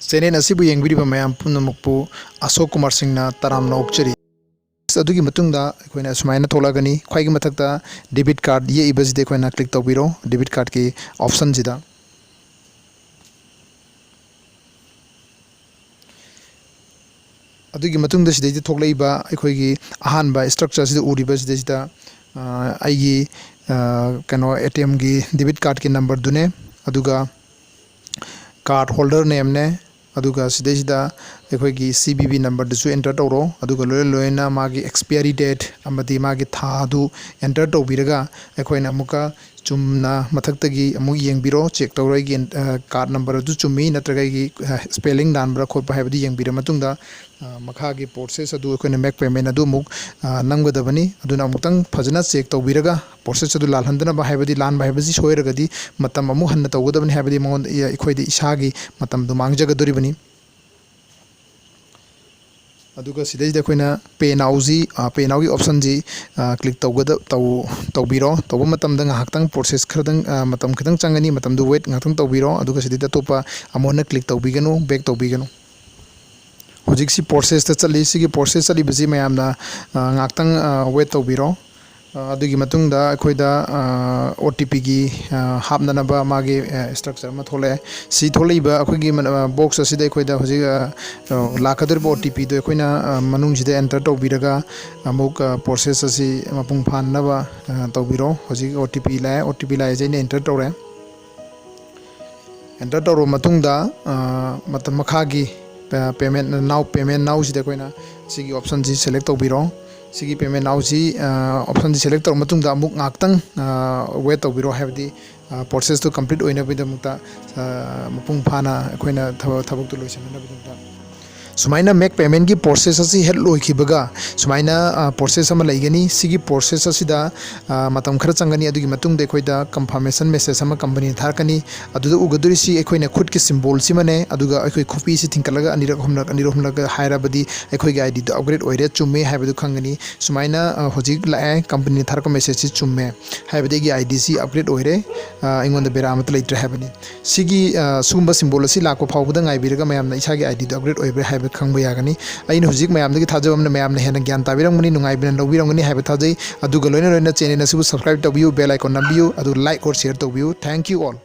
Channel असिबु येंगबिरिबा मयाम पुनमुकपु Ashokumar singhna taramna okchari अदुगी मतुंगदा अखोइना सुमाइना थोलागनी ख्वाइगी मथक्ता डेबिट कार्ड ये इबसदे अखोइना क्लिक तौबिरो डेबिट कार्ड की ऑप्शन जिदा अदुगी मतुंगदा सिदैदि थोकलाइबा अखोइगी अहानबा स्ट्रक्चर सिदा उरिबा सिदा आइगी कनो एटीएम की डेबिट कार्ड की नंबर दुने अदुगा कार्ड होल्डर नेम ने अदुगा सिदा अखोइगी CVV नंबर दसु एंटर तौरो अदुगा लोयना मागी एक्सपायरी डेट अमदी मागी थादु एंटर तौबिरगा अखोइना मुका चुमना मथक्तगी अमु येंगबिरो चेक तौरगी कार्ड नंबर दु चुमी नत्रगागी स्पेलिंग दानब्रा खोप हाइबदी येंगबिरा मतुंगदा मखागी प्रोसेस अदु अखोइना मेक पेमेंट अदु मुक नंगदबनी अदुना अमुक्तंग फजना चेक तौबिरगा प्रोसेस अदु लालहंदना हाइबदी लान हाइबदी सोयरगदी मतम अमु हन्न तौगदबनी हाइबदी मंगोन अखोइदी इसागी मतम दु मांगजगदोरिबनी अदुगा सिदैदा अखोइना पे नाउजी पे नाउगी ऑप्शन जी क्लिक तौबिरो तौब मतमदा ngahaktang प्रोसेस खरदंग मतम खदंग चंगनी मतम दु वेट ngahaktang तौबिरो अदुगा सिदैदा तोपा अमोना क्लिक तौबिगनु बैक तौबिगनु होजिक सी प्रोसेस ता चली सिगी प्रोसेस चली बजी मयामना ngahaktang वेट तौबिरो अदुगी मतुंगदा अखोइदा OTP की हापननबा मागे स्ट्रक्चर मा थोले सी थोलेबा अखोइगी बॉक्स असिदा अखोइदा होजिक लाखदरबा OTP दो अखोइना मनुंगजिदा एंटर तौबिरगा अमुक प्रोसेस असि मपुंग फाननबा तौबिरो होजिक OTP लाए जैने एंटर तौरे एंटर तौरो मतुंगदा मतम मखागी पेमेंट नाउ सिदा अखोइना सिगी ऑप्शन जी सेलेक्ट तौबिरो सिगी पेमेंट नाउ जी ऑप्शन जी सेलेक्ट तौर मतुंगदा अमुक ngaktang वेट तौबिरो हाइबदी प्रोसेस तो कंप्लीट ओइना बिदमुक्ता मपुंग फाना अखोइना थबक तो लोइसनना बिदमुक्ता सुमाइना मेक पेमेंट की प्रोसेस असि हेड लोइखिबगा सुमाइना प्रोसेस अमा लैगनी सिगी प्रोसेस असिदा मतम खर चंगनी अदुगी मतुंग दे खोइदा कंफर्मेशन मेसेज अमा कंपनी थारकनी अदुदा उगदुरी सि अखोइना खुद के सिंबल सिमने अदुगा अखोइ खोपी सि थिंकलगा अनिरक हमलक हायराबदी अखोइगा आईडी दो अपग्रेड ओइरे चुम्मे हाइबदु खंगनी सुमाइना होजिक लाए कंपनी थारको मेसेज सि चुम्मे हाइबदे की आईडी सि अपग्रेड ओइरे इंगोंद बेरामत लैट्रे हाइबनी सिगी सुगुंबा सिंबल असि लाको फावबदा ngaibiraga mayamna isaगी आईडी दो अपग्रेड ओइबे हाइबे खंबा यागनी अइन हुजिक मयामदगी थाजबमना मयामना हेना ज्ञान ताबिरंगनी नुंगाइबिना लौबिरंगनी हाइबे थाजै अदुगा लोइना चैनल असि सब्सक्राइब तौबियु बेल आइकन नंबियु अदु लाइक और शेयर तौबियु थैंक यू ऑल।